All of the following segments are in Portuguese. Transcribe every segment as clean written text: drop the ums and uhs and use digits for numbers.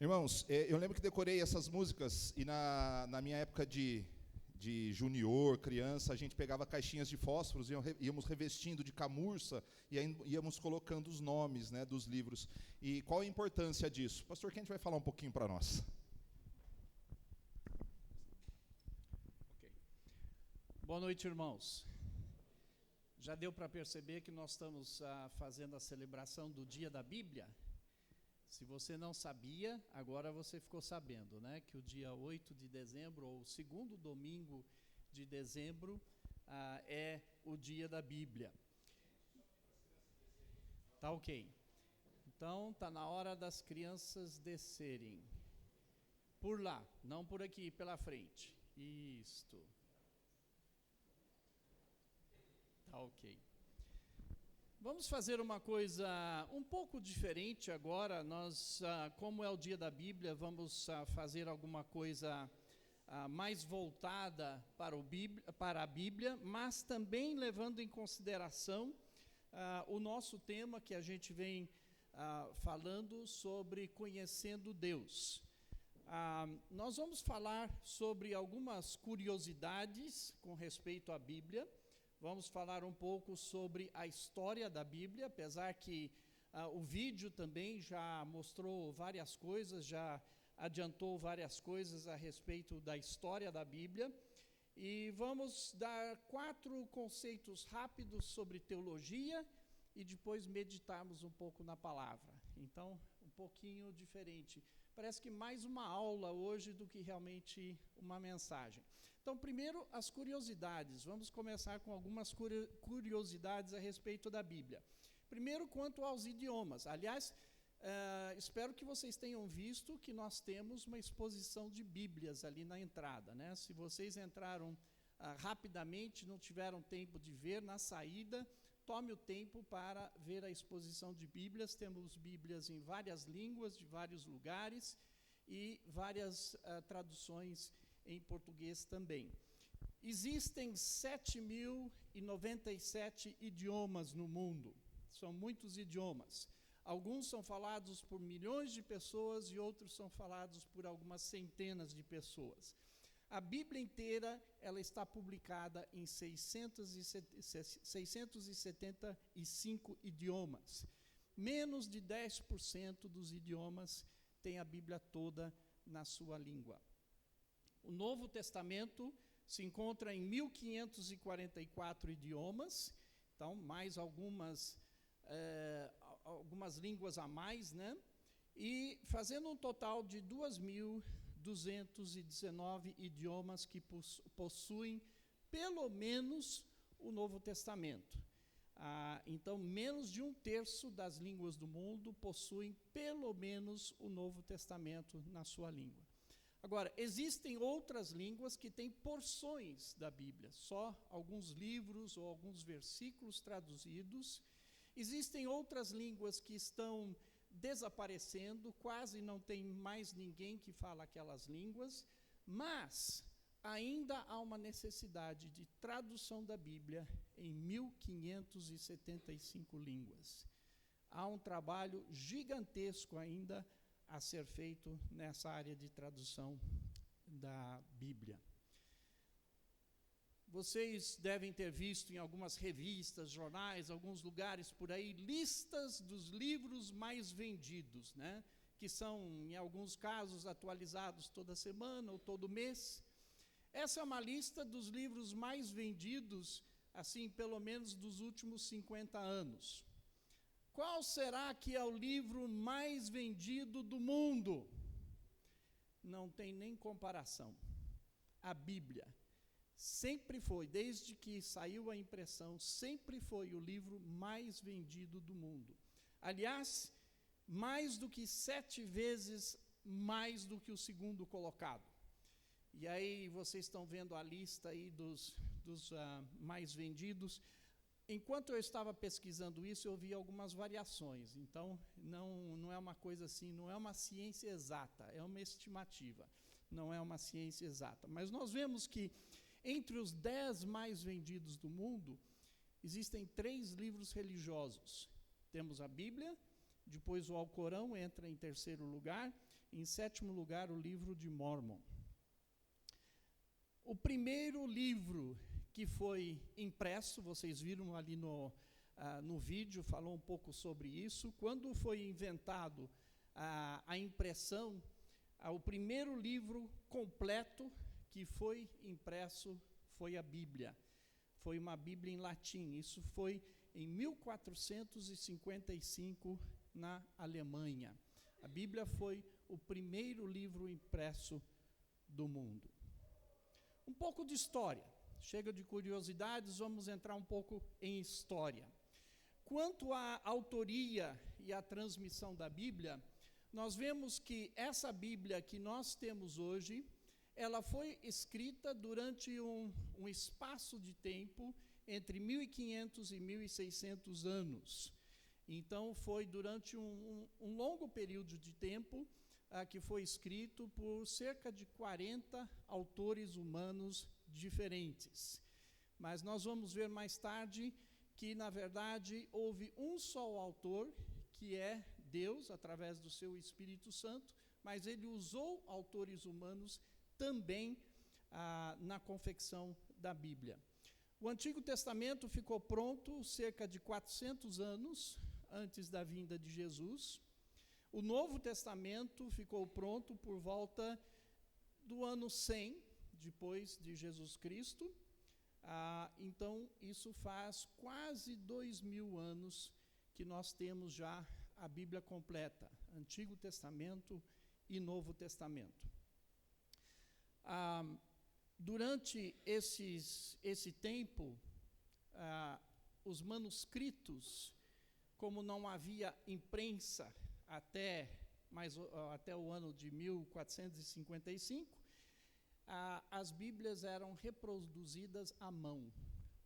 Irmãos, eu lembro que decorei essas músicas e na minha época de junior, criança, a gente pegava caixinhas de fósforos, íamos revestindo de camurça e aí íamos colocando os nomes, né, dos livros. E qual a importância disso? Pastor Kent vai falar um pouquinho para nós. Ok. Boa noite, irmãos. Já deu para perceber que nós estamos fazendo a celebração do Dia da Bíblia? Se você não sabia, agora você ficou sabendo, né? Que o dia 8 de dezembro, ou o segundo domingo de dezembro, é o Dia da Bíblia. Tá ok. Então, tá na hora das crianças descerem. Por lá, não por aqui, pela frente. Isto. Tá ok. Vamos fazer uma coisa um pouco diferente agora. Nós, como é o Dia da Bíblia, vamos fazer alguma coisa mais voltada para a Bíblia, mas também levando em consideração o nosso tema que a gente vem falando sobre conhecendo Deus. Nós vamos falar sobre algumas curiosidades com respeito à Bíblia. Vamos falar um pouco sobre a história da Bíblia, apesar que o vídeo também já mostrou várias coisas, já adiantou várias coisas a respeito da história da Bíblia. E vamos dar 4 conceitos rápidos sobre teologia e depois meditarmos um pouco na palavra. Então, um pouquinho diferente. Parece que mais uma aula hoje do que realmente uma mensagem. Então, primeiro, as curiosidades. Vamos começar com algumas curiosidades a respeito da Bíblia. Primeiro, quanto aos idiomas. Aliás, espero que vocês tenham visto que nós temos uma exposição de Bíblias ali na entrada, né? Se vocês entraram rapidamente, não tiveram tempo de ver, na saída, tome o tempo para ver a exposição de Bíblias. Temos Bíblias em várias línguas, de vários lugares, e várias traduções em português também. Existem 7.097 idiomas no mundo. São muitos idiomas. Alguns são falados por milhões de pessoas e outros são falados por algumas centenas de pessoas. A Bíblia inteira, ela está publicada em 675 idiomas. Menos de 10% dos idiomas tem a Bíblia toda na sua língua. O Novo Testamento se encontra em 1.544 idiomas, então mais algumas línguas a mais, né? E fazendo um total de 2.219 idiomas que possuem pelo menos o Novo Testamento. Então, menos de 1/3 das línguas do mundo possuem pelo menos o Novo Testamento na sua língua. Agora, existem outras línguas que têm porções da Bíblia, só alguns livros ou alguns versículos traduzidos. Existem outras línguas que estão desaparecendo, quase não tem mais ninguém que fala aquelas línguas, mas ainda há uma necessidade de tradução da Bíblia em 1.575 línguas. Há um trabalho gigantesco ainda a ser feito nessa área de tradução da Bíblia. Vocês devem ter visto em algumas revistas, jornais, alguns lugares por aí, listas dos livros mais vendidos, né? Que são, em alguns casos, atualizados toda semana ou todo mês. Essa é uma lista dos livros mais vendidos, assim, pelo menos dos últimos 50 anos. Qual será que é o livro mais vendido do mundo? Não tem nem comparação. A Bíblia. Sempre foi, desde que saiu a impressão, sempre foi o livro mais vendido do mundo. Aliás, mais do que 7 vezes mais do que o segundo colocado. E aí vocês estão vendo a lista aí dos mais vendidos. Enquanto eu estava pesquisando isso, eu vi algumas variações. Então, não é uma coisa assim, não é uma ciência exata, é uma estimativa. Não é uma ciência exata. Mas nós vemos que entre os 10 mais vendidos do mundo, existem 3 livros religiosos. Temos a Bíblia, depois o Alcorão entra em terceiro lugar, Em sétimo lugar, o livro de Mórmon. O primeiro livro que foi impresso, vocês viram ali no vídeo, falou um pouco sobre isso. Quando foi inventado a impressão, o primeiro livro completo que foi impresso foi a Bíblia. Foi uma Bíblia em latim. Isso foi em 1455, na Alemanha. A Bíblia foi o primeiro livro impresso do mundo. Um pouco de história. Chega de curiosidades, vamos entrar um pouco em história. Quanto à autoria e à transmissão da Bíblia, nós vemos que essa Bíblia que nós temos hoje, ela foi escrita durante um espaço de tempo entre 1500 e 1600 anos. Então, foi durante um longo período de tempo que foi escrito por cerca de 40 autores humanos diferentes. Mas nós vamos ver mais tarde que, na verdade, houve um só autor, que é Deus, através do seu Espírito Santo, mas ele usou autores humanos também na confecção da Bíblia. O Antigo Testamento ficou pronto cerca de 400 anos antes da vinda de Jesus. O Novo Testamento ficou pronto por volta do ano 100, depois de Jesus Cristo. Então, isso faz quase 2000 anos que nós temos já a Bíblia completa, Antigo Testamento e Novo Testamento. Durante esse tempo, os manuscritos, como não havia imprensa até o ano de 1455, as Bíblias eram reproduzidas à mão.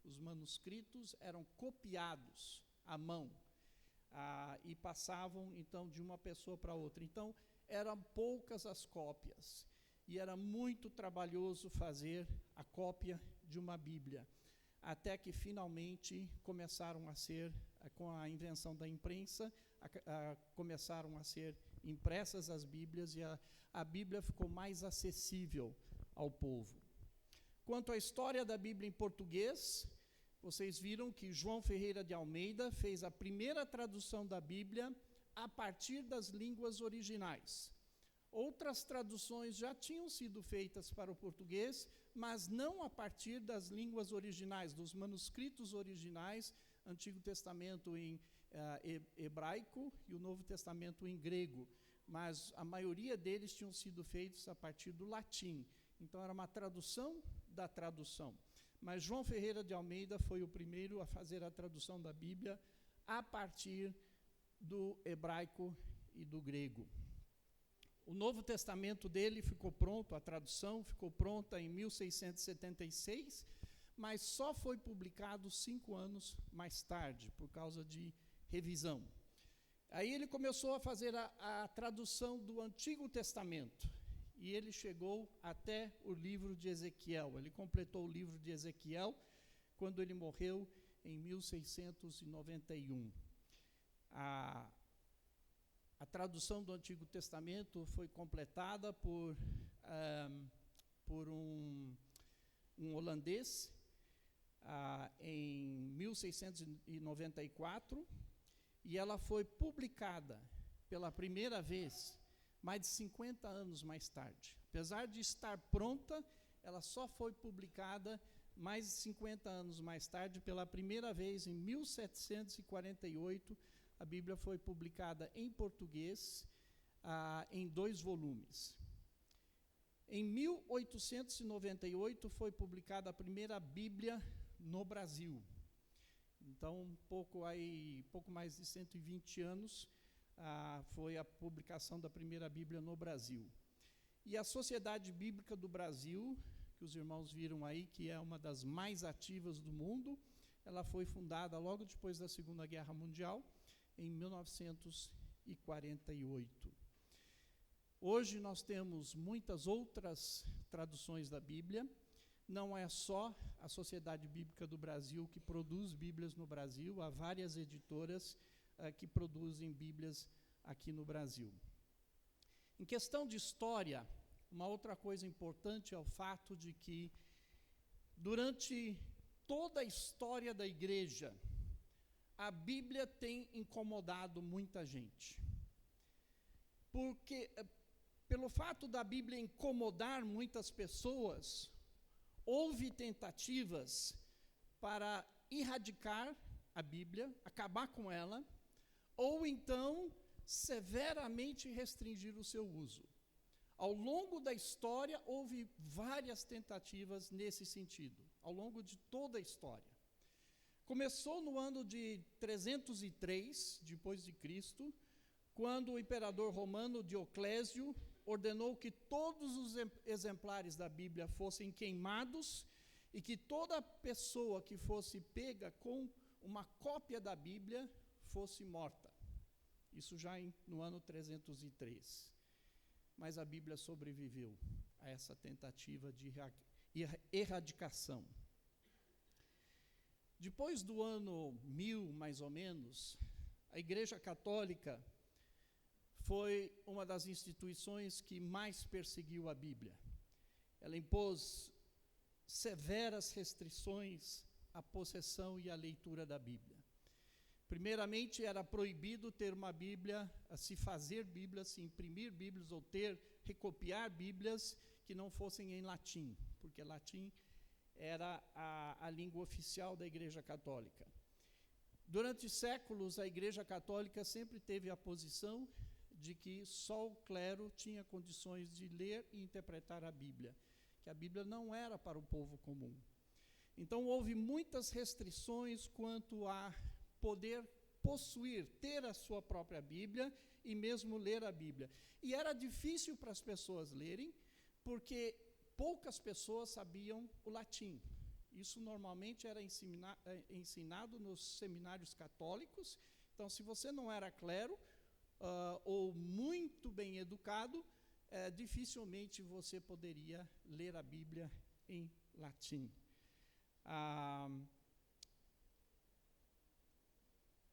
Os manuscritos eram copiados à mão e passavam, então, de uma pessoa para outra. Então, eram poucas as cópias e era muito trabalhoso fazer a cópia de uma Bíblia, até que, finalmente, começaram a ser, com a invenção da imprensa, começaram a ser impressas as Bíblias e a Bíblia ficou mais acessível ao povo. Quanto à história da Bíblia em português, vocês viram que João Ferreira de Almeida fez a primeira tradução da Bíblia a partir das línguas originais. Outras traduções já tinham sido feitas para o português, mas não a partir das línguas originais, dos manuscritos originais, Antigo Testamento em hebraico e o Novo Testamento em grego, mas a maioria deles tinham sido feitos a partir do latim. Então, era uma tradução da tradução. Mas João Ferreira de Almeida foi o primeiro a fazer a tradução da Bíblia a partir do hebraico e do grego. O Novo Testamento dele ficou pronto, a tradução ficou pronta em 1676, mas só foi publicado 5 anos mais tarde, por causa de revisão. Aí ele começou a fazer a tradução do Antigo Testamento, e ele chegou até o livro de Ezequiel. Ele completou o livro de Ezequiel quando ele morreu em 1691. A tradução do Antigo Testamento foi completada por um holandês em 1694, e ela foi publicada pela primeira vez mais de 50 anos mais tarde. Apesar de estar pronta, ela só foi publicada mais de 50 anos mais tarde, pela primeira vez em 1748, a Bíblia foi publicada em português em 2 volumes. Em 1898 foi publicada a primeira Bíblia no Brasil. Então, pouco mais de 120 anos foi a publicação da primeira Bíblia no Brasil. E a Sociedade Bíblica do Brasil, que os irmãos viram aí, que é uma das mais ativas do mundo, ela foi fundada logo depois da Segunda Guerra Mundial, em 1948. Hoje nós temos muitas outras traduções da Bíblia. Não é só a Sociedade Bíblica do Brasil que produz Bíblias no Brasil, há várias editoras que produzem Bíblias aqui no Brasil. Em questão de história, uma outra coisa importante é o fato de que, durante toda a história da igreja, a Bíblia tem incomodado muita gente. Porque, pelo fato da Bíblia incomodar muitas pessoas, houve tentativas para erradicar a Bíblia, acabar com ela, ou então severamente restringir o seu uso. Ao longo da história, houve várias tentativas nesse sentido, ao longo de toda a história. Começou no ano de 303, depois de Cristo, quando o imperador romano Dioclésio ordenou que todos os exemplares da Bíblia fossem queimados e que toda pessoa que fosse pega com uma cópia da Bíblia fosse morta. Isso já no ano 303. Mas a Bíblia sobreviveu a essa tentativa de erradicação. Depois do ano 1000, mais ou menos, a Igreja Católica foi uma das instituições que mais perseguiu a Bíblia. Ela impôs severas restrições à possessão e à leitura da Bíblia. Primeiramente, era proibido ter uma Bíblia, se fazer Bíblias, se imprimir Bíblias ou recopiar Bíblias que não fossem em latim, porque latim era a língua oficial da Igreja Católica. Durante séculos, a Igreja Católica sempre teve a posição de que só o clero tinha condições de ler e interpretar a Bíblia, que a Bíblia não era para o povo comum. Então, houve muitas restrições quanto a poder possuir, ter a sua própria Bíblia e mesmo ler a Bíblia. E era difícil para as pessoas lerem, porque poucas pessoas sabiam o latim. Isso normalmente era ensinado nos seminários católicos. Então, se você não era clero ou muito bem educado, dificilmente você poderia ler a Bíblia em latim.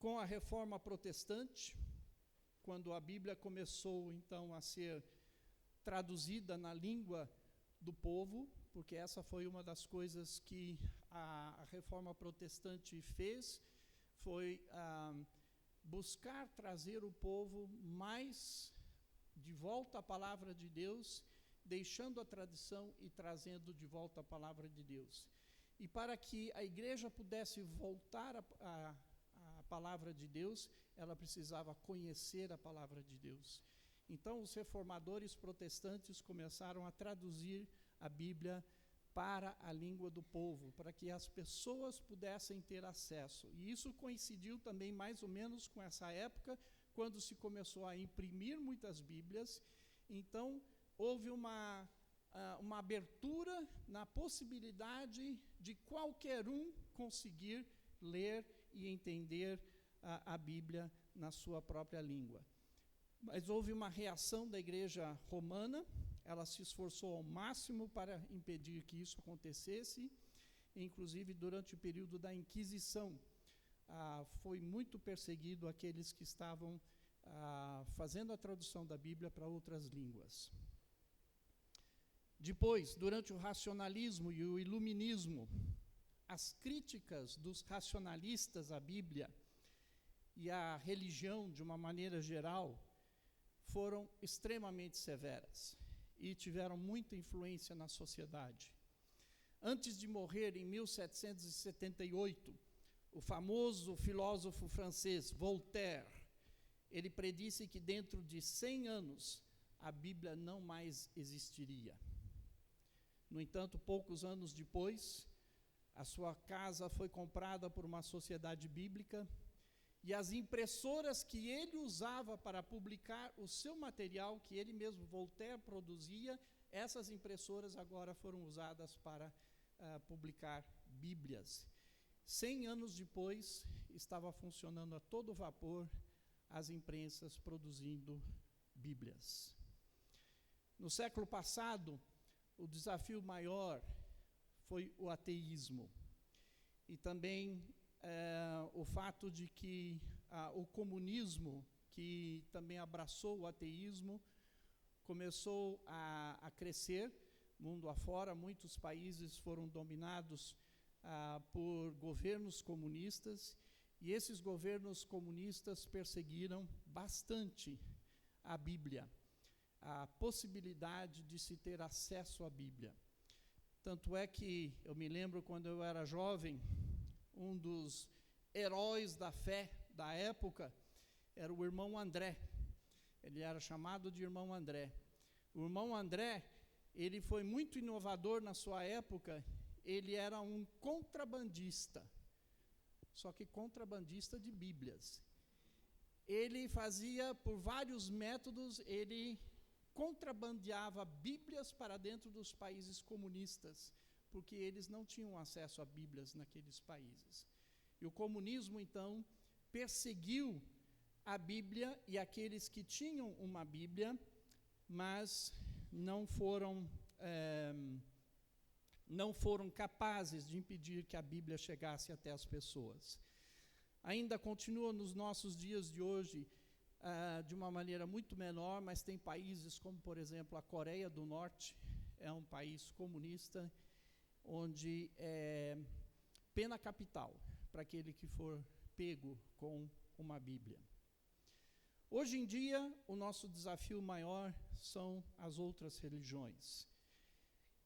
Com a Reforma Protestante, quando a Bíblia começou, então, a ser traduzida na língua do povo, porque essa foi uma das coisas que a Reforma Protestante fez, foi buscar trazer o povo mais de volta à palavra de Deus, deixando a tradição e trazendo de volta a palavra de Deus. E para que a igreja pudesse voltar a palavra de Deus, ela precisava conhecer a palavra de Deus. Então, os reformadores protestantes começaram a traduzir a Bíblia para a língua do povo, para que as pessoas pudessem ter acesso. E isso coincidiu também mais ou menos com essa época, quando se começou a imprimir muitas Bíblias. Então, houve uma abertura na possibilidade de qualquer um conseguir ler e entender a Bíblia na sua própria língua. Mas houve uma reação da Igreja Romana, ela se esforçou ao máximo para impedir que isso acontecesse, inclusive durante o período da Inquisição. Foi muito perseguido aqueles que estavam fazendo a tradução da Bíblia para outras línguas. Depois, durante o racionalismo e o iluminismo, as críticas dos racionalistas à Bíblia e à religião, de uma maneira geral, foram extremamente severas e tiveram muita influência na sociedade. Antes de morrer, em 1778, o famoso filósofo francês Voltaire, ele predisse que dentro de 100 anos a Bíblia não mais existiria. No entanto, poucos anos depois, a sua casa foi comprada por uma sociedade bíblica e as impressoras que ele usava para publicar o seu material, que ele mesmo, Voltaire, produzia, essas impressoras agora foram usadas para publicar Bíblias. 100 anos depois, estava funcionando a todo vapor as imprensas produzindo Bíblias. No século passado, o desafio maior foi o ateísmo. E também o fato de que o comunismo, que também abraçou o ateísmo, começou a crescer mundo afora. Muitos países foram dominados por governos comunistas, e esses governos comunistas perseguiram bastante a Bíblia, a possibilidade de se ter acesso à Bíblia. Tanto é que eu me lembro, quando eu era jovem, um dos heróis da fé da época era o irmão André. Ele era chamado de irmão André. O irmão André, ele foi muito inovador na sua época. Ele era um contrabandista, só que contrabandista de Bíblias. Ele fazia, por vários métodos, ele contrabandeava Bíblias para dentro dos países comunistas, porque eles não tinham acesso a Bíblias naqueles países. E o comunismo, então, perseguiu a Bíblia e aqueles que tinham uma Bíblia, mas não foram capazes de impedir que a Bíblia chegasse até as pessoas. Ainda continua nos nossos dias de hoje, de uma maneira muito menor, mas tem países como, por exemplo, a Coreia do Norte, é um país comunista, onde é pena capital para aquele que for pego com uma Bíblia. Hoje em dia, o nosso desafio maior são as outras religiões.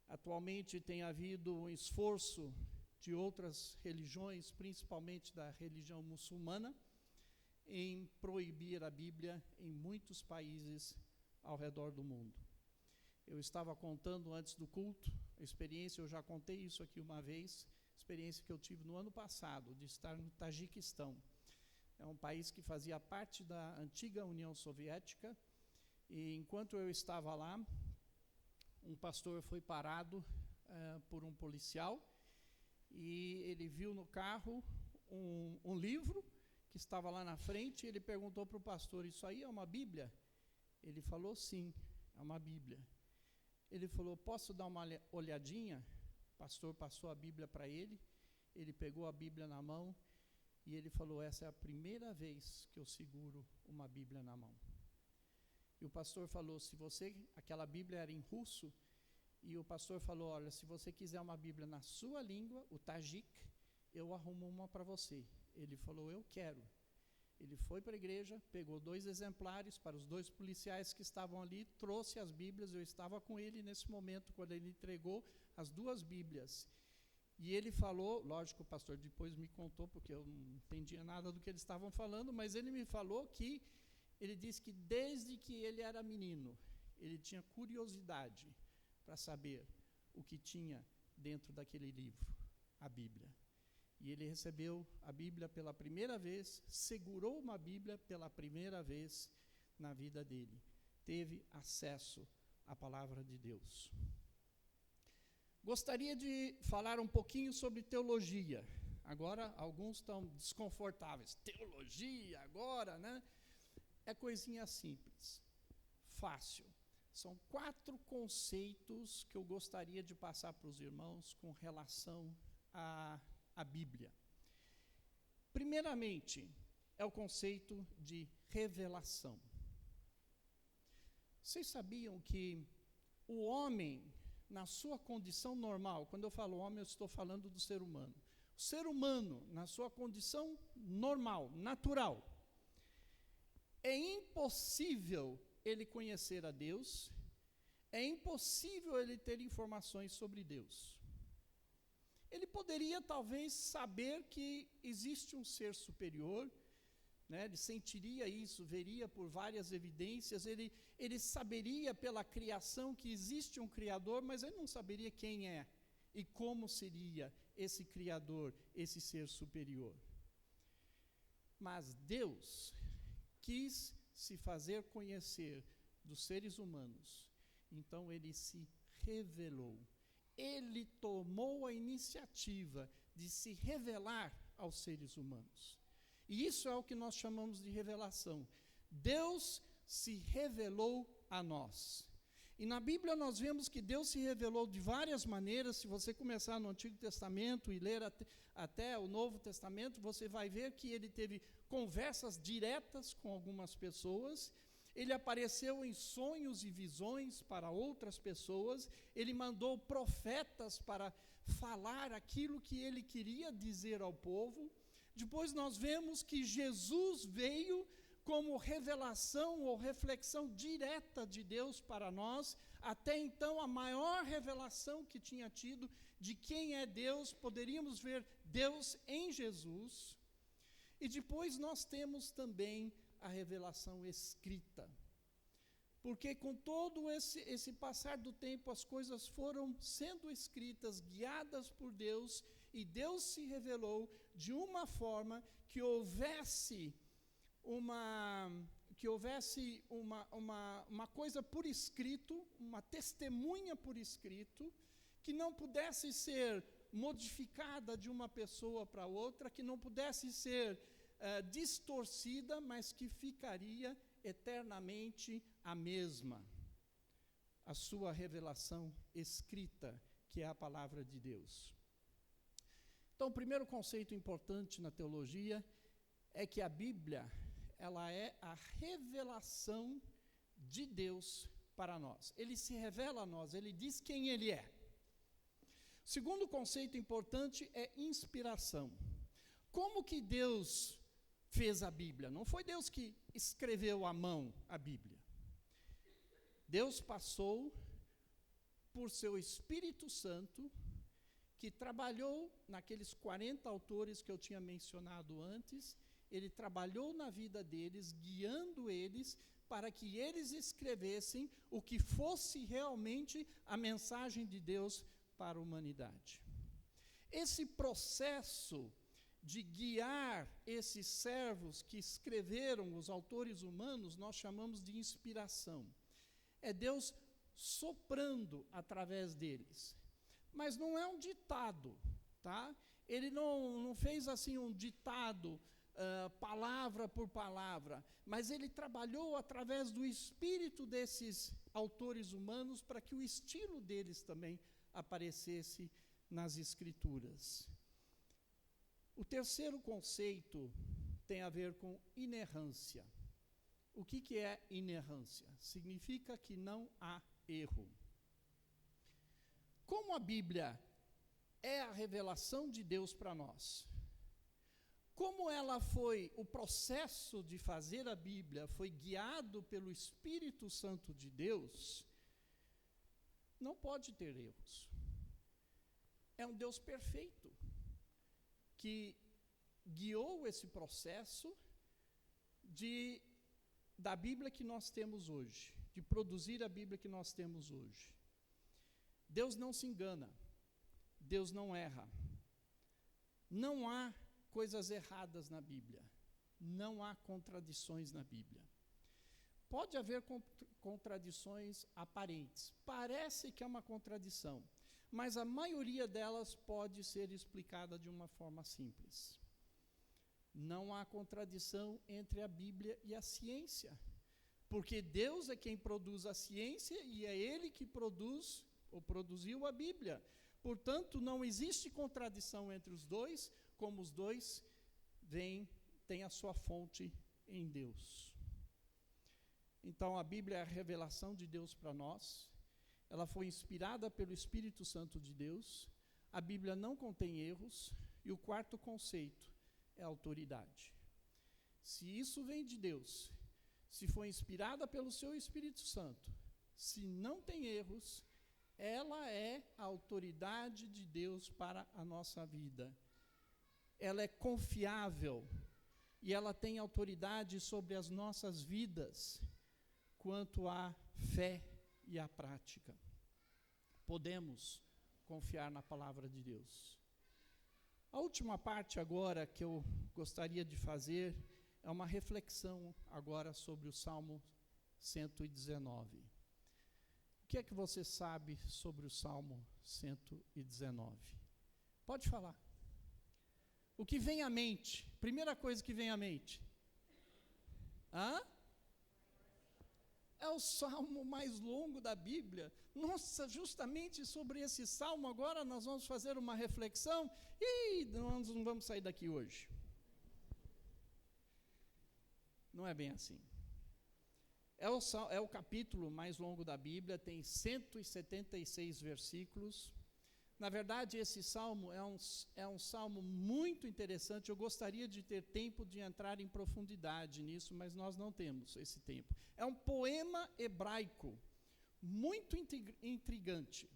Atualmente tem havido um esforço de outras religiões, principalmente da religião muçulmana, em proibir a Bíblia em muitos países ao redor do mundo. Eu estava contando antes do culto, a experiência, eu já contei isso aqui uma vez, experiência que eu tive no ano passado, de estar no Tajiquistão. É um país que fazia parte da antiga União Soviética, e enquanto eu estava lá, um pastor foi parado por um policial, e ele viu no carro um livro que estava lá na frente, e ele perguntou para o pastor: isso aí é uma Bíblia? Ele falou: sim, é uma Bíblia. Ele falou: posso dar uma olhadinha? O pastor passou a Bíblia para ele, ele pegou a Bíblia na mão, e ele falou: essa é a primeira vez que eu seguro uma Bíblia na mão. E o pastor falou: aquela Bíblia era em russo, e o pastor falou: olha, se você quiser uma Bíblia na sua língua, o Tajik, eu arrumo uma para você. Ele falou: eu quero. Ele foi para a igreja, pegou 2 exemplares para os 2 policiais que estavam ali, trouxe as Bíblias. Eu estava com ele nesse momento, quando ele entregou as 2 Bíblias. E ele falou, lógico, o pastor depois me contou, porque eu não entendia nada do que eles estavam falando, mas ele me falou que, ele disse que desde que ele era menino, ele tinha curiosidade para saber o que tinha dentro daquele livro, a Bíblia. E ele recebeu a Bíblia pela primeira vez, segurou uma Bíblia pela primeira vez na vida dele. Teve acesso à palavra de Deus. Gostaria de falar um pouquinho sobre teologia. Agora, alguns estão desconfortáveis. Teologia agora, né? É coisinha simples, fácil. São 4 conceitos que eu gostaria de passar para os irmãos com relação à Bíblia. Primeiramente, é o conceito de revelação. Vocês sabiam que o homem, na sua condição normal, quando eu falo homem, eu estou falando do ser humano. O ser humano, na sua condição normal, natural, é impossível ele conhecer a Deus, é impossível ele ter informações sobre Deus. Ele poderia talvez saber que existe um ser superior, né? Ele sentiria isso, veria por várias evidências, ele saberia pela criação que existe um Criador, mas ele não saberia quem é e como seria esse Criador, esse ser superior. Mas Deus quis se fazer conhecer dos seres humanos, então ele se revelou. Ele tomou a iniciativa de se revelar aos seres humanos. E isso é o que nós chamamos de revelação. Deus se revelou a nós. E na Bíblia nós vemos que Deus se revelou de várias maneiras. Se você começar no Antigo Testamento e ler até o Novo Testamento, você vai ver que ele teve conversas diretas com algumas pessoas. Ele apareceu em sonhos e visões para outras pessoas, ele mandou profetas para falar aquilo que ele queria dizer ao povo. Depois nós vemos que Jesus veio como revelação ou reflexão direta de Deus para nós. Até então, a maior revelação que tinha tido de quem é Deus, poderíamos ver Deus em Jesus. E depois nós temos também a revelação escrita. Porque com todo esse passar do tempo, as coisas foram sendo escritas, guiadas por Deus, e Deus se revelou de uma forma que houvesse uma coisa por escrito, uma testemunha por escrito, que não pudesse ser modificada de uma pessoa para outra, que não pudesse ser distorcida, mas que ficaria eternamente a mesma. A sua revelação escrita, que é a palavra de Deus. Então, o primeiro conceito importante na teologia é que a Bíblia, ela é a revelação de Deus para nós. Ele se revela a nós, ele diz quem ele é. O segundo conceito importante é inspiração. Como que Deus fez a Bíblia? Não foi Deus que escreveu à mão a Bíblia. Deus passou por seu Espírito Santo, que trabalhou naqueles 40 autores que eu tinha mencionado antes. Ele trabalhou na vida deles, guiando eles para que eles escrevessem o que fosse realmente a mensagem de Deus para a humanidade. Esse processo de guiar esses servos que escreveram, os autores humanos, nós chamamos de inspiração. É Deus soprando através deles. Mas não é um ditado, tá? Ele não fez assim um ditado, palavra por palavra, mas ele trabalhou através do espírito desses autores humanos para que o estilo deles também aparecesse nas Escrituras. O terceiro conceito tem a ver com inerrância. O que é inerrância? Significa que não há erro. Como a Bíblia é a revelação de Deus para nós, como ela foi, o processo de fazer a Bíblia foi guiado pelo Espírito Santo de Deus, não pode ter erros. É um Deus perfeito, que guiou esse processo da Bíblia que nós temos hoje, de produzir a Bíblia que nós temos hoje. Deus não se engana, Deus não erra. Não há coisas erradas na Bíblia, não há contradições na Bíblia. Pode haver contradições aparentes, parece que é uma contradição, mas a maioria delas pode ser explicada de uma forma simples. Não há contradição entre a Bíblia e a ciência, porque Deus é quem produz a ciência e é Ele que produz ou produziu a Bíblia. Portanto, não existe contradição entre os dois, como os dois têm a sua fonte em Deus. Então, a Bíblia é a revelação de Deus para nós. Ela foi inspirada pelo Espírito Santo de Deus. A Bíblia não contém erros. E o quarto conceito é a autoridade. Se isso vem de Deus, se foi inspirada pelo seu Espírito Santo, se não tem erros, ela é a autoridade de Deus para a nossa vida. Ela é confiável e ela tem autoridade sobre as nossas vidas quanto à fé e à prática. Podemos confiar na palavra de Deus. A última parte agora que eu gostaria de fazer é uma reflexão agora sobre o Salmo 119. O que é que você sabe sobre o Salmo 119? Pode falar. O que vem à mente? Primeira coisa que vem à mente. É o salmo mais longo da Bíblia. Nossa, justamente sobre esse salmo agora nós vamos fazer uma reflexão e nós não vamos sair daqui hoje. Não é bem assim. É o capítulo mais longo da Bíblia, tem 176 versículos. Na verdade, esse salmo é um salmo muito interessante. Eu gostaria de ter tempo de entrar em profundidade nisso, mas nós não temos esse tempo. É um poema hebraico, muito intrigante.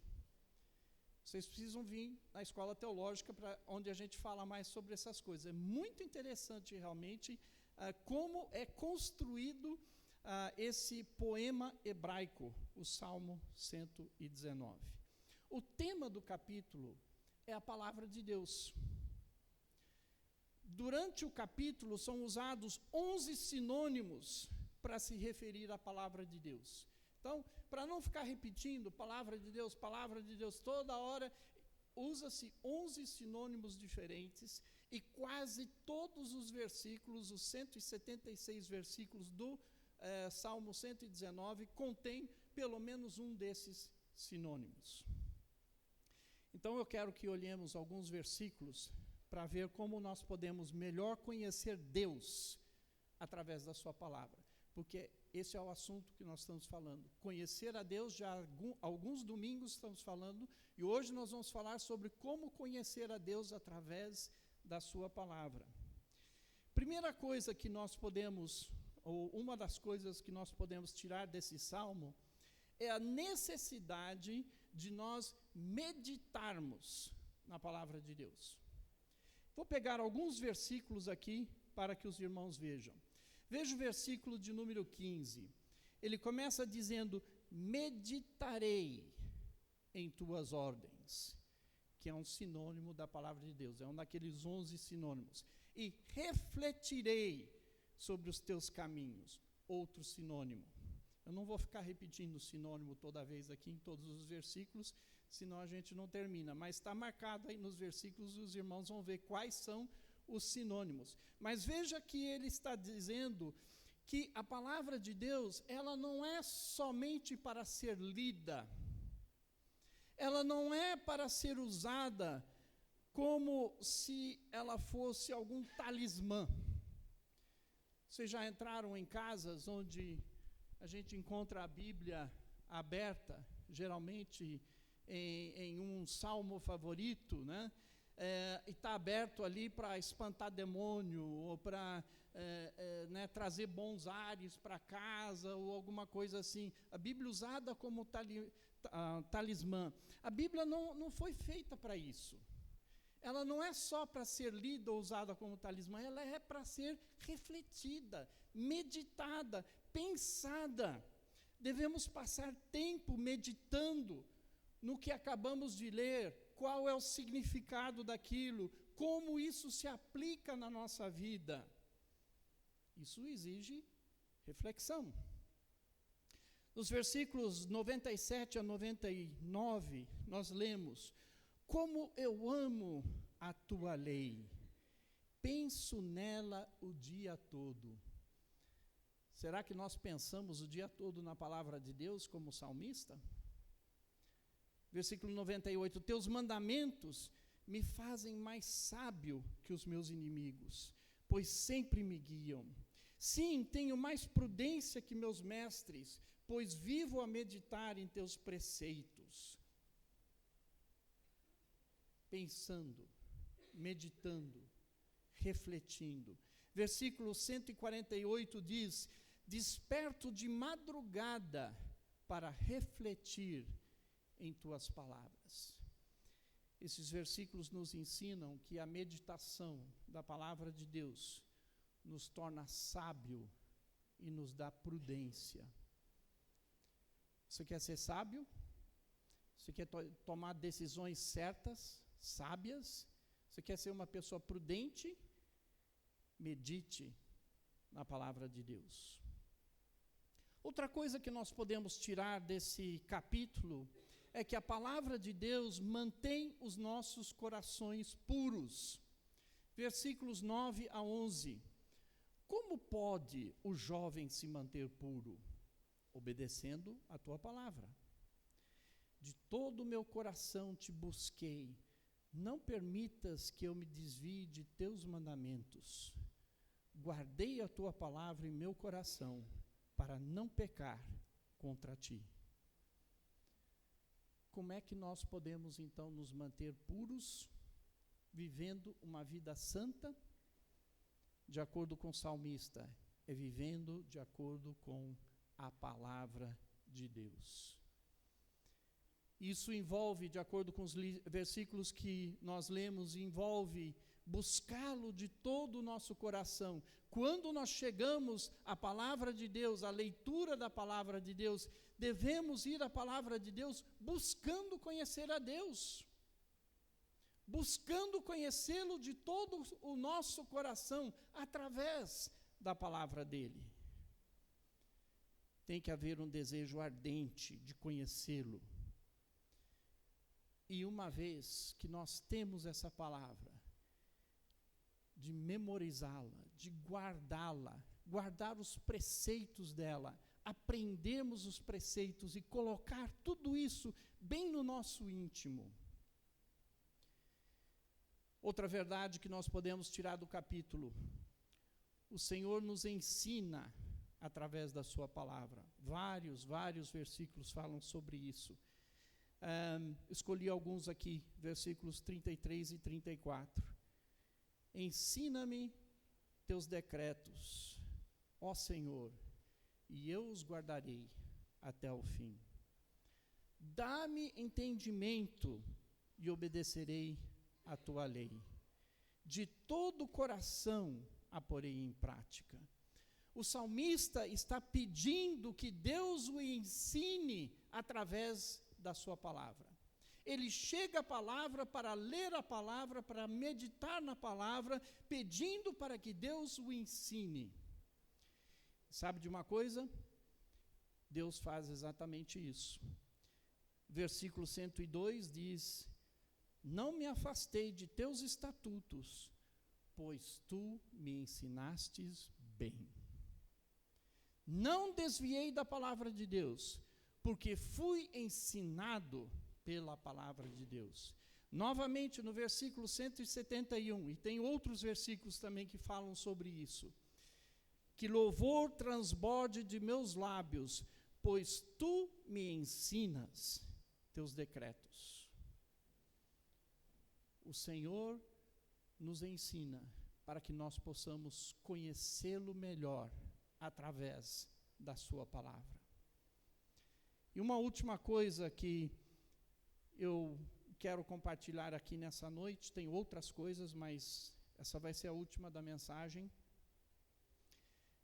Vocês precisam vir na escola teológica, onde a gente fala mais sobre essas coisas. É muito interessante, realmente, como é construído esse poema hebraico, o Salmo 119. O tema do capítulo é a palavra de Deus. Durante o capítulo são usados 11 sinônimos para se referir à palavra de Deus. Então, para não ficar repetindo palavra de Deus, toda hora, usa-se 11 sinônimos diferentes e quase todos os versículos, os 176 versículos do Salmo 119, contém pelo menos um desses sinônimos. Então eu quero que olhemos alguns versículos para ver como nós podemos melhor conhecer Deus através da sua palavra, porque esse é o assunto que nós estamos falando. Conhecer a Deus, já alguns domingos estamos falando, e hoje nós vamos falar sobre como conhecer a Deus através da sua palavra. Primeira coisa que nós podemos, ou uma das coisas que nós podemos tirar desse salmo, é a necessidade de nós meditarmos na palavra de Deus. Vou pegar alguns versículos aqui para que os irmãos vejam. Veja o versículo de número 15. Ele começa dizendo: meditarei em tuas ordens, que é um sinônimo da palavra de Deus, é um daqueles 11 sinônimos. E refletirei sobre os teus caminhos, outro sinônimo. Eu não vou ficar repetindo o sinônimo toda vez aqui em todos os versículos, senão a gente não termina. Mas está marcado aí nos versículos, os irmãos vão ver quais são os sinônimos. Mas veja que ele está dizendo que a palavra de Deus, ela não é somente para ser lida, ela não é para ser usada como se ela fosse algum talismã. Vocês já entraram em casas onde a gente encontra a Bíblia aberta, geralmente em um salmo favorito, né? E está aberto ali para espantar demônio, ou para trazer bons ares para casa, ou alguma coisa assim. A Bíblia usada como talismã. A Bíblia não foi feita para isso. Ela não é só para ser lida ou usada como talismã, ela é para ser refletida, meditada, pensada. Devemos passar tempo meditando no que acabamos de ler, qual é o significado daquilo, como isso se aplica na nossa vida. Isso exige reflexão. Nos versículos 97 a 99, nós lemos: como eu amo a tua lei, penso nela o dia todo. Será que nós pensamos o dia todo na palavra de Deus como salmista? Versículo 98, teus mandamentos me fazem mais sábio que os meus inimigos, pois sempre me guiam. Sim, tenho mais prudência que meus mestres, pois vivo a meditar em teus preceitos. Pensando, meditando, refletindo. Versículo 148 diz: desperto de madrugada para refletir em tuas palavras. Esses versículos nos ensinam que a meditação da palavra de Deus nos torna sábio e nos dá prudência. Você quer ser sábio? Você quer tomar decisões certas, sábias? Você quer ser uma pessoa prudente? Medite na palavra de Deus. Outra coisa que nós podemos tirar desse capítulo é que a palavra de Deus mantém os nossos corações puros. Versículos 9 a 11. Como pode o jovem se manter puro? Obedecendo a tua palavra. De todo o meu coração te busquei, não permitas que eu me desvie de teus mandamentos. Guardei a tua palavra em meu coração, para não pecar contra ti. Como é que nós podemos, então, nos manter puros, vivendo uma vida santa? De acordo com o salmista, é vivendo de acordo com a palavra de Deus. Isso envolve, de acordo com os versículos que nós lemos, envolve buscá-lo de todo o nosso coração. Quando nós chegamos à palavra de Deus, à leitura da palavra de Deus, devemos ir à palavra de Deus buscando conhecer a Deus, buscando conhecê-lo de todo o nosso coração, através da palavra dele. Tem que haver um desejo ardente de conhecê-lo. E uma vez que nós temos essa palavra, de memorizá-la, de guardá-la, guardar os preceitos dela, aprendermos os preceitos e colocar tudo isso bem no nosso íntimo. Outra verdade que nós podemos tirar do capítulo: o Senhor nos ensina através da sua palavra. Vários versículos falam sobre isso. Escolhi alguns aqui, versículos 33 e 34. Ensina-me teus decretos, ó Senhor, e eu os guardarei até o fim. Dá-me entendimento e obedecerei a tua lei. De todo o coração a porei em prática. O salmista está pedindo que Deus o ensine através da sua palavra. Ele chega à palavra para ler a palavra, para meditar na palavra, pedindo para que Deus o ensine. Sabe de uma coisa? Deus faz exatamente isso. Versículo 102 diz: não me afastei de teus estatutos, pois tu me ensinastes bem. Não desviei da palavra de Deus, porque fui ensinado pela palavra de Deus. Novamente, no versículo 171, e tem outros versículos também que falam sobre isso. Que louvor transborde de meus lábios, pois tu me ensinas teus decretos. O Senhor nos ensina para que nós possamos conhecê-lo melhor através da sua palavra. E uma última coisa que eu quero compartilhar aqui nessa noite, tem outras coisas, mas essa vai ser a última da mensagem,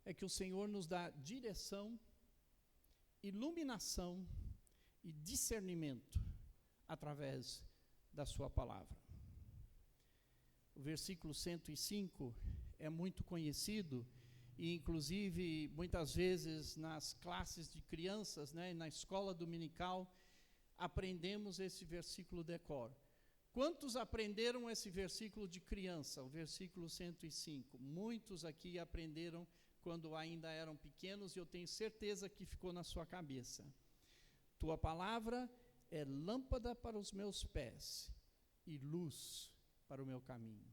é que o Senhor nos dá direção, iluminação e discernimento através da sua palavra. O versículo 105 é muito conhecido, e inclusive muitas vezes nas classes de crianças, na escola dominical, aprendemos esse versículo de cor. Quantos aprenderam esse versículo de criança, o versículo 105? Muitos aqui aprenderam quando ainda eram pequenos, e eu tenho certeza que ficou na sua cabeça. Tua palavra é lâmpada para os meus pés e luz para o meu caminho.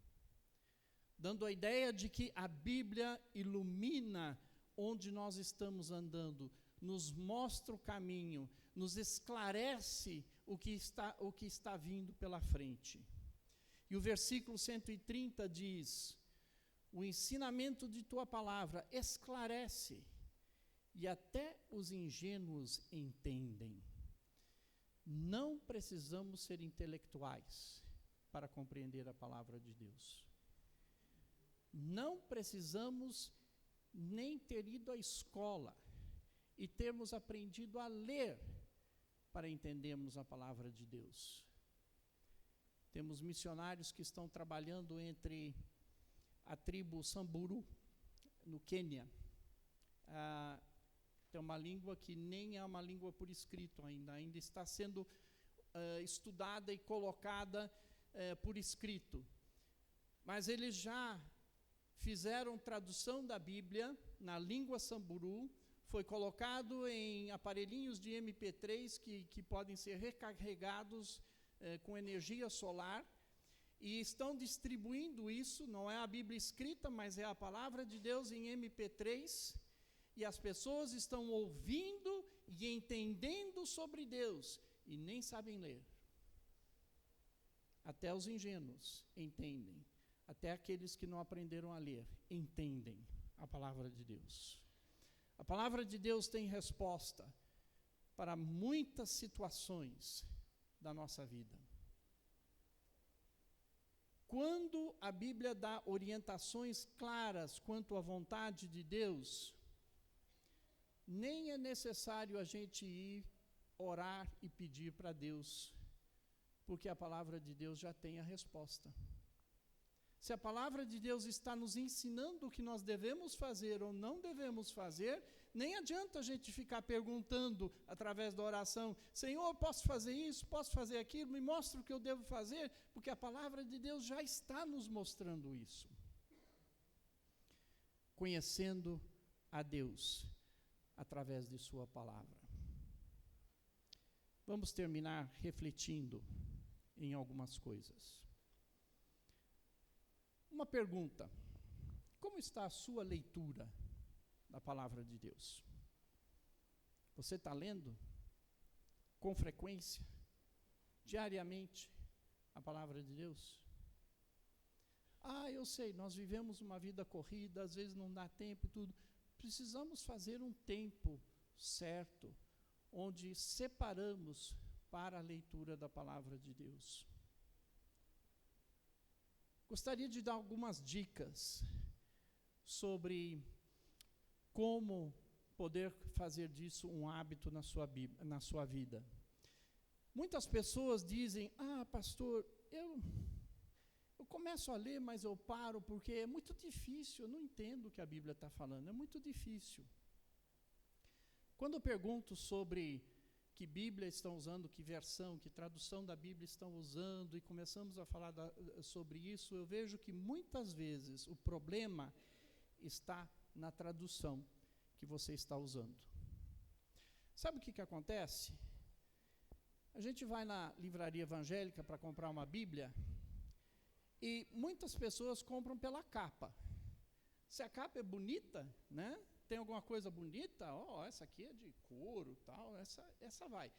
Dando a ideia de que a Bíblia ilumina onde nós estamos andando, nos mostra o caminho, nos esclarece o que está vindo pela frente. E o versículo 130 diz: o ensinamento de tua palavra esclarece, e até os ingênuos entendem. Não precisamos ser intelectuais para compreender a palavra de Deus. Não precisamos nem ter ido à escola e termos aprendido a ler para entendermos a palavra de Deus. Temos missionários que estão trabalhando entre a tribo Samburu, no Quênia. Tem uma língua que nem é uma língua por escrito ainda está sendo estudada e colocada por escrito. Mas eles já fizeram tradução da Bíblia na língua Samburu, foi colocado em aparelhinhos de MP3 que podem ser recarregados com energia solar, e estão distribuindo isso. Não é a Bíblia escrita, mas é a palavra de Deus em MP3, E as pessoas estão ouvindo e entendendo sobre Deus e nem sabem ler. Até os ingênuos entendem. Até aqueles que não aprenderam a ler entendem a palavra de Deus. A palavra de Deus tem resposta para muitas situações da nossa vida. Quando a Bíblia dá orientações claras quanto à vontade de Deus, nem é necessário a gente ir orar e pedir para Deus, porque a palavra de Deus já tem a resposta. Se a palavra de Deus está nos ensinando o que nós devemos fazer ou não devemos fazer, nem adianta a gente ficar perguntando através da oração: Senhor, posso fazer isso, posso fazer aquilo, me mostra o que eu devo fazer, porque a palavra de Deus já está nos mostrando isso. Conhecendo a Deus através de sua palavra. Vamos terminar refletindo em algumas coisas. Uma pergunta: como está a sua leitura da palavra de Deus? Você está lendo com frequência, diariamente, a palavra de Deus? Eu sei, nós vivemos uma vida corrida, às vezes não dá tempo e tudo. Precisamos fazer um tempo certo, onde separamos para a leitura da palavra de Deus. Gostaria de dar algumas dicas sobre como poder fazer disso um hábito na sua vida. Muitas pessoas dizem: pastor, eu começo a ler, mas eu paro porque é muito difícil, eu não entendo o que a Bíblia está falando, é muito difícil. Quando eu pergunto sobre que Bíblia estão usando, que versão, que tradução da Bíblia estão usando, e começamos a falar sobre isso, eu vejo que muitas vezes o problema está na tradução que você está usando. Sabe o que acontece? A gente vai na livraria evangélica para comprar uma Bíblia, e muitas pessoas compram pela capa. Se a capa é bonita, né? Tem alguma coisa bonita, essa aqui é de couro, tal, essa vai.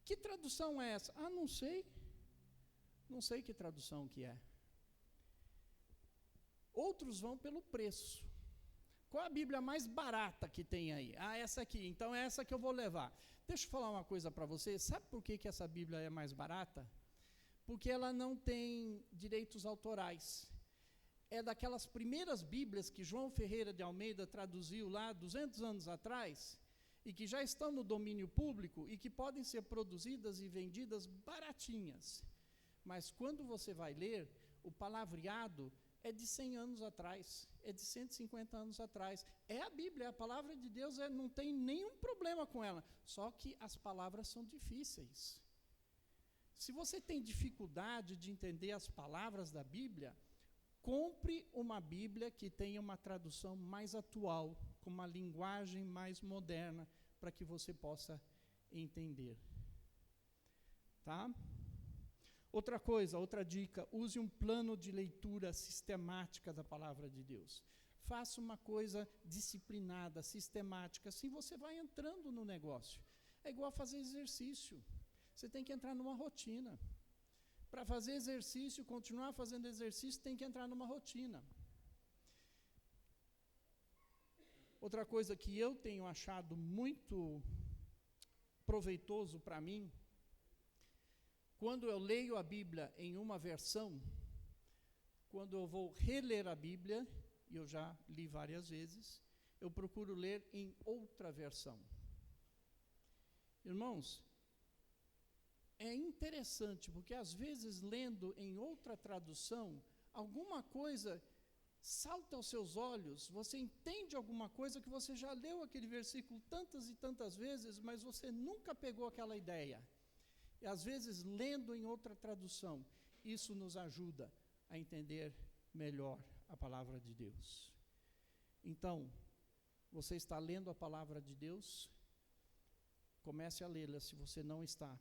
Que tradução é essa? Não sei. Não sei que tradução que é. Outros vão pelo preço. Qual a Bíblia mais barata que tem aí? Essa aqui, então é essa que eu vou levar. Deixa eu falar uma coisa para você. Sabe por que essa Bíblia é mais barata? Porque ela não tem direitos autorais. É daquelas primeiras Bíblias que João Ferreira de Almeida traduziu lá 200 anos atrás, e que já estão no domínio público e que podem ser produzidas e vendidas baratinhas. Mas quando você vai ler, o palavreado é de 100 anos atrás, é de 150 anos atrás. É a Bíblia, a palavra de Deus, não tem nenhum problema com ela, só que as palavras são difíceis. Se você tem dificuldade de entender as palavras da Bíblia, compre uma Bíblia que tenha uma tradução mais atual, com uma linguagem mais moderna, para que você possa entender. Tá? Outra coisa, outra dica: use um plano de leitura sistemática da palavra de Deus. Faça uma coisa disciplinada, sistemática, assim você vai entrando no negócio. É igual fazer exercício. Você tem que entrar numa rotina. Para fazer exercício, continuar fazendo exercício, tem que entrar numa rotina. Outra coisa que eu tenho achado muito proveitoso para mim, quando eu leio a Bíblia em uma versão, quando eu vou reler a Bíblia, e eu já li várias vezes, eu procuro ler em outra versão. Irmãos, é interessante, porque às vezes, lendo em outra tradução, alguma coisa salta aos seus olhos, você entende alguma coisa que você já leu aquele versículo tantas e tantas vezes, mas você nunca pegou aquela ideia. E às vezes, lendo em outra tradução, isso nos ajuda a entender melhor a palavra de Deus. Então, você está lendo a palavra de Deus? Comece a lê-la, se você não está.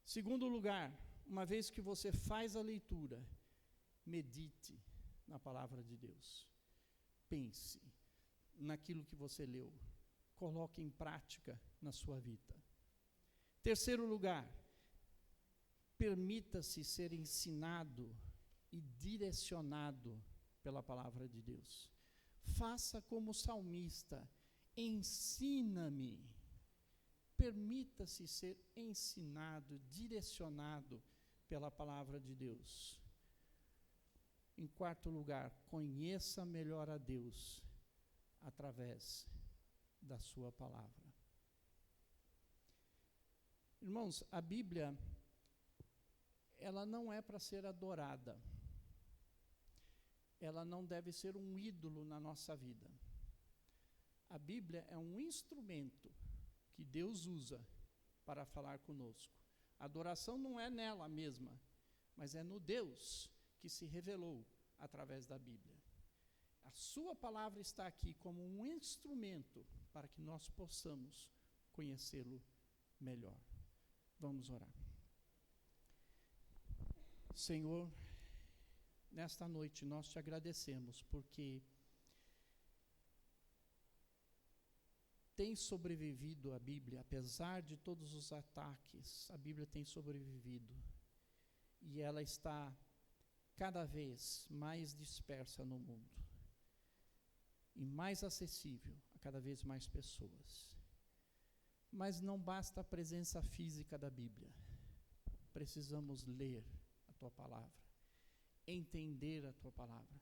Segundo lugar, uma vez que você faz a leitura, medite na palavra de Deus. Pense. naquilo que você leu. Coloque em prática na sua vida. Terceiro lugar, permita-se ser ensinado e direcionado pela palavra de Deus. Faça como o salmista, ensina-me. Permita-se ser ensinado, direcionado pela palavra de Deus. Em quarto lugar, conheça melhor a Deus através da sua palavra. Irmãos, a Bíblia, ela não é para ser adorada. Ela não deve ser um ídolo na nossa vida. A Bíblia é um instrumento que Deus usa para falar conosco. A adoração não é nela mesma, mas é no Deus que se revelou através da Bíblia. A sua palavra está aqui como um instrumento para que nós possamos conhecê-lo melhor. Vamos orar. Senhor, nesta noite nós te agradecemos porque tem sobrevivido a Bíblia, apesar de todos os ataques, a Bíblia tem sobrevivido e ela está cada vez mais dispersa no mundo e mais acessível a cada vez mais pessoas. Mas não basta a presença física da Bíblia. Precisamos ler a tua palavra, entender a tua palavra,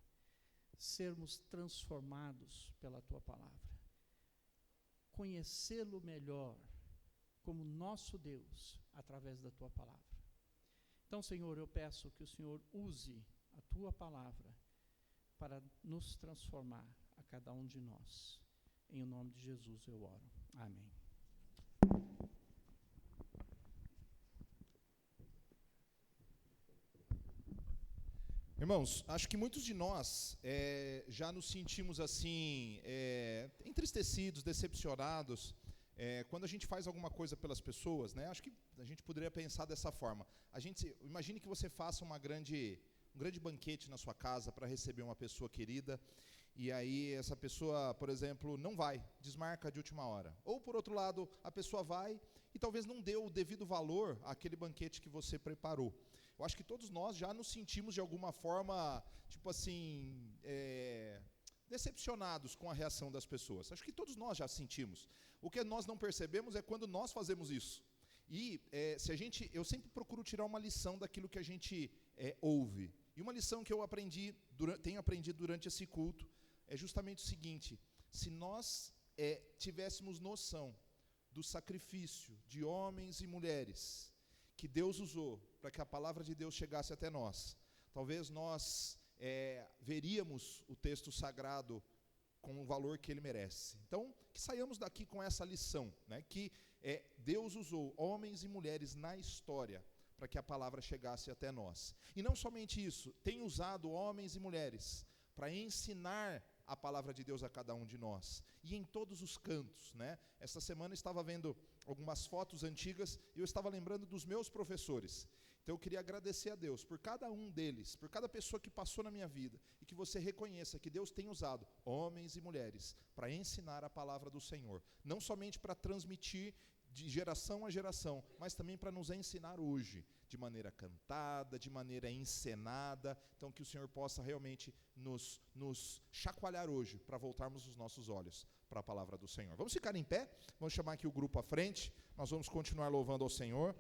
sermos transformados pela tua palavra, conhecê-lo melhor como nosso Deus através da tua palavra. Então, Senhor, eu peço que o Senhor use a tua palavra para nos transformar a cada um de nós. Em nome de Jesus eu oro. Amém. Irmãos, acho que muitos de nós já nos sentimos assim, entristecidos, decepcionados, quando a gente faz alguma coisa pelas pessoas, né? Acho que a gente poderia pensar dessa forma. Imagine que você faça um grande banquete na sua casa para receber uma pessoa querida, e aí essa pessoa, por exemplo, não vai, desmarca de última hora. Ou, por outro lado, a pessoa vai e talvez não dê o devido valor àquele banquete que você preparou. Eu acho que todos nós já nos sentimos de alguma forma, tipo assim, decepcionados com a reação das pessoas. Acho que todos nós já sentimos. O que nós não percebemos é quando nós fazemos isso. E eu sempre procuro tirar uma lição daquilo que a gente ouve. E uma lição que eu tenho aprendido durante esse culto é justamente o seguinte: se nós tivéssemos noção do sacrifício de homens e mulheres que Deus usou para que a palavra de Deus chegasse até nós, talvez nós veríamos o texto sagrado com o valor que ele merece. Então, que saiamos daqui com essa lição, né, que Deus usou homens e mulheres na história para que a palavra chegasse até nós. E não somente isso, tem usado homens e mulheres para ensinar a palavra de Deus a cada um de nós, e em todos os cantos, né? Esta semana eu estava vendo algumas fotos antigas, e eu estava lembrando dos meus professores. Então eu queria agradecer a Deus por cada um deles, por cada pessoa que passou na minha vida, e que você reconheça que Deus tem usado homens e mulheres para ensinar a palavra do Senhor, não somente para transmitir de geração a geração, mas também para nos ensinar hoje, de maneira cantada, de maneira encenada. Então que o Senhor possa realmente nos chacoalhar hoje, para voltarmos os nossos olhos para a palavra do Senhor. Vamos ficar em pé, vamos chamar aqui o grupo à frente, nós vamos continuar louvando ao Senhor.